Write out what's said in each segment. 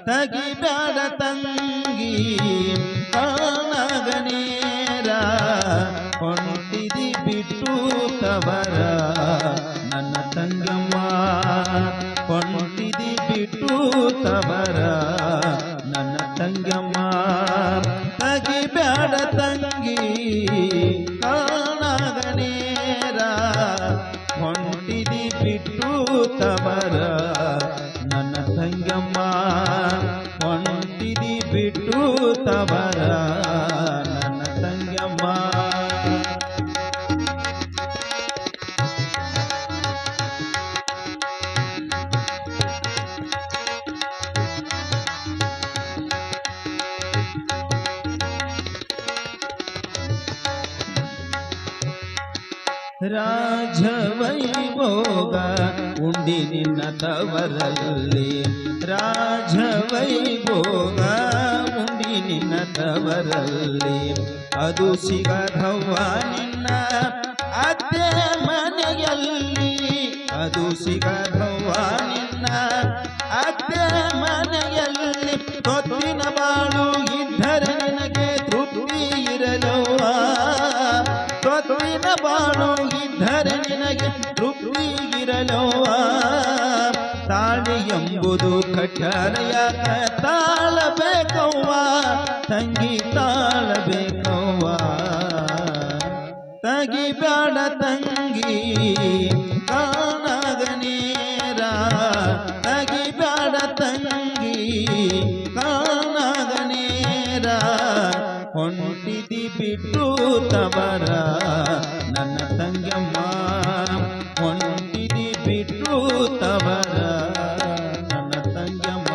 ತಗಿಬ್ಯಾಡ ತಂಗಿ ಕಾಣಗನೇರ ಹೊಂಟಿದಿ ಬಿಟ್ಟು ತವರ ನನ್ನ ತಂಗಮ್ಮ ಹೊಂಟಿದಿ ಬಿಟ್ಟು ತವರ ನನ್ನ ತಂಗಮ್ಮ ತಗಿಬ್ಯಾಡ ತಂಗಿ ಕಾಣಗನೇರ ಹೊಂಟಿದಿ ಬಿಟ್ಟು ತವರ ನನ್ನ ತಂಗಮ್ಮ ಹೊಂಟಿದಿ ಬಿಟ್ಟು ತವರ ನನ್ನ ತಂಗಮ್ಮ ರಾಜವೈಭೋಗ ಉಂಡಿ ನಿನ್ನ ತವರಲ್ಲಿ ರಾಜವೈಭೋಗ ಉಂಡಿ ನಿನ್ನ ತವರಲ್ಲಿ ಅದು ಸಿಗದವ್ವ ನಿನ್ನ ಅತ್ತೆ ಮನೆಯಲ್ಲಿ ಅದು ಸಿಗದವ್ವ ನಿನ್ನ ಅತ್ತೆ ಮನೆಯಲ್ಲಿ ತೊತ್ತಿನ ಬಾಳು ಇದ್ದರೆ ನಿನಗೆ ತೃಪ್ತಿ ಇರಲವ್ವ ತೊತ್ತಿನ ಬಾಳು ಇದ್ದರೆ ನಿನಗೆ ತೃಪ್ತಿ ಇರಲವ್ವ ತಾಳಿ ಎಂಬುದು ಕಠಾರಯಾಗ ತಾಳಬೇಕವ್ವ ತಂಗಿ ತಾಳಬೇಕವ್ವ ತಗಿಬ್ಯಾಡ ತಂಗಿ ಕಾಣಗನೇರ ತಗಿಬ್ಯಾಡ ತಂಗಿ ಕಾಣಗನೇರ ಹೊಂಟಿದಿ ಬಿಟ್ಟು ತವರ ನನ್ನ ತಂಗಮ್ಮ ಹೊಂಟಿದಿ ಬಿಟ್ಟು ತವರ ನನ್ನ ತಂಗಮ್ಮ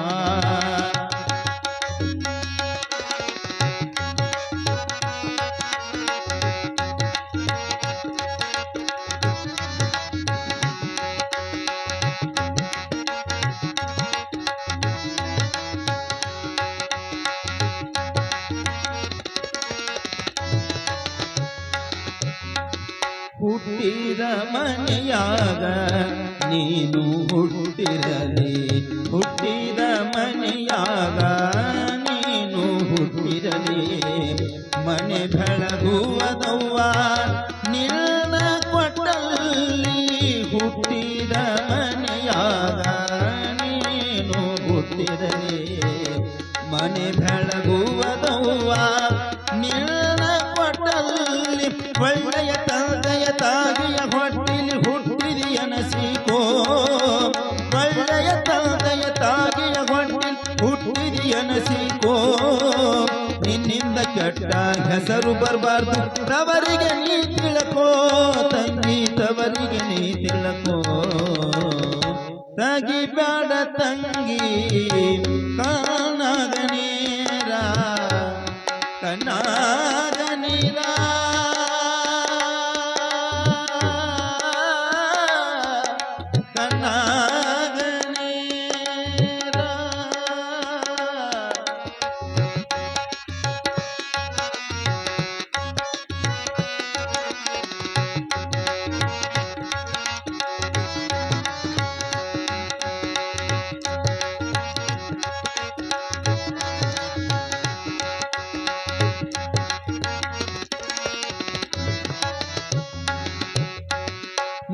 ಹುಟ್ಟಿದ ಮನೆಯಾಗ ನೀನು ಹುಟ್ಟಿರಲಿ ಹುಟ್ಟಿದ ಮನೆಯಾಗ ನೀನು ಹುಟ್ಟಿರಲಿ ಮನೆ ಬೆಳಗುವುದವ್ವ ನಿನ್ನ ಕೊಟ್ಟಲ್ಲಿ ಹುಟ್ಟಿದ ಮನೆಯಾಗ ನೀನು ಹುಟ್ಟಿರಲಿ ಮನೆ ಬೆಳಗುವುದವ್ವ ನಿನ್ನ ಕೊಟ್ಟಲ್ಲಿ ಒಳ್ಳೆಯ ತಂದೆಯ ತಾಗಿಯ ಹೊಟ್ಟಿಲಿ ಹುಟ್ಟಿದಿ ಅನಸಿಕೋ ಒಳ್ಳೆಯ ತಂದೆಯ ತಾಗಿಯ ಹೊಟ್ಟಿಲಿ ಹುಟ್ಟಿದಿ ಅನಸಿಕೋ ನಿನ್ನಿಂದ ಕೆಟ್ಟ ಹೆಸರು ಬರಬಾರ್ದು ತವರಿಗೆ ನೀ ತಿಳಕೋ ತಂಗಿ ತವರಿಗೆ ನೀ ತಿಳಕೋ ತಗಿಬ್ಯಾಡ ತಂಗಿ ಕಾಣಗನೇರ ಕಣ್ಣಾಗನೇರ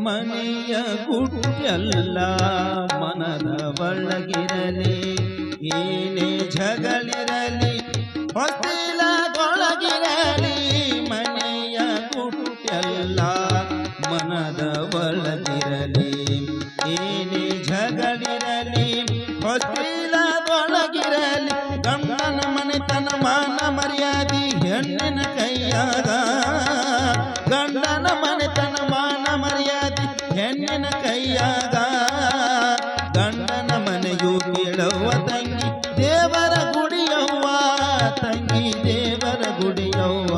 ಮನೆಯ ಗುಟ್ಟೆಲ್ಲ ಮನದ ಒಳಗಿರಲಿ ಏನೇ ಜಗಳಿರಲಿ ಹೊತ್ತಿಲಗೊಳಗಿರಲಿ ಮನೆಯ ಗುಟ್ಟೆಲ್ಲ ಮನದ ಒಳಗಿರಲಿ ಏನೇ ಜಗಳಿರಲಿ ಹೊತ್ತಿಲಗೊಳಗಿರಲಿ ಗಂಡನ ಮನೆತನ ಮಾನ ಮರ್ಯಾದಿ ಹೆಣ್ಣಿನ ಕೈಯಾಗ ಗಂಡನ ಮನೆತನ ಮಾನ ಮರ್ಯಾದಿ ಹೆಣ್ಣಿನ ಕೈಯಾಗ ಗಂಡನ ಮನೆಯು ಕೇಳವ್ವ ತಂಗಿ ದೇವರ ಗುಡಿಯವ್ವ ತಂಗಿ ದೇವರ ಗುಡಿಯವ್ವ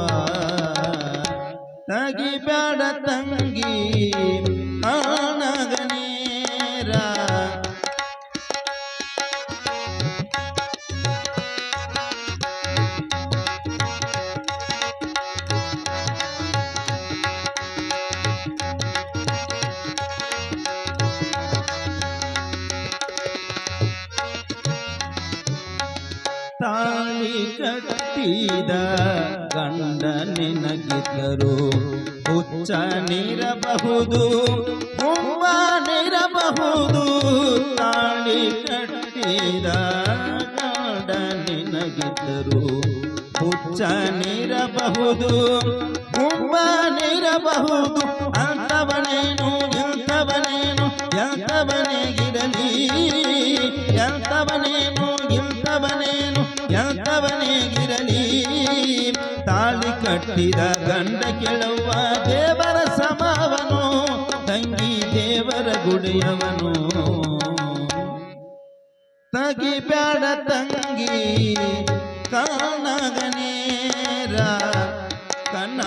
ತಗಿಬ್ಯಾಡ ತಂಗಿ ಕಾಣಗನೇರ ಕಟ್ಟಿದ ಗಂಡ ನಿನಗಿದ್ದರು ಹುಚ್ಚನಿರಬಹುದು ಹುಮ್ಮನಿರಬಹುದು ತಾಳಿ ಕಟ್ಟಿದ ಗಂಡ ನಿನಗಿದ್ದರು ಹುಚ್ಚನಿರಬಹುದು ಹುಮ್ಮನಿರಬಹುದು ಅಂತವನೇನು ಇಂಥವನೇನು ಎಂಥವನೇಗಿರಲಿ ಎಂಥವನೇನು ಇಂಥವನೇನು ಎಂಥವನೇಗಿರಲಿ ತಾಳಿ ಕಟ್ಟಿದ ಗಂಡ ಕೆಳವ್ವ ದೇವರ ಸಮವನು ತಂಗಿ ದೇವರ ಗುಡಿಯವನು ತಗಿಬ್ಯಾಡ ತಂಗಿ ಕಣ್ಣಗನೇರ ಕಣ್ಣ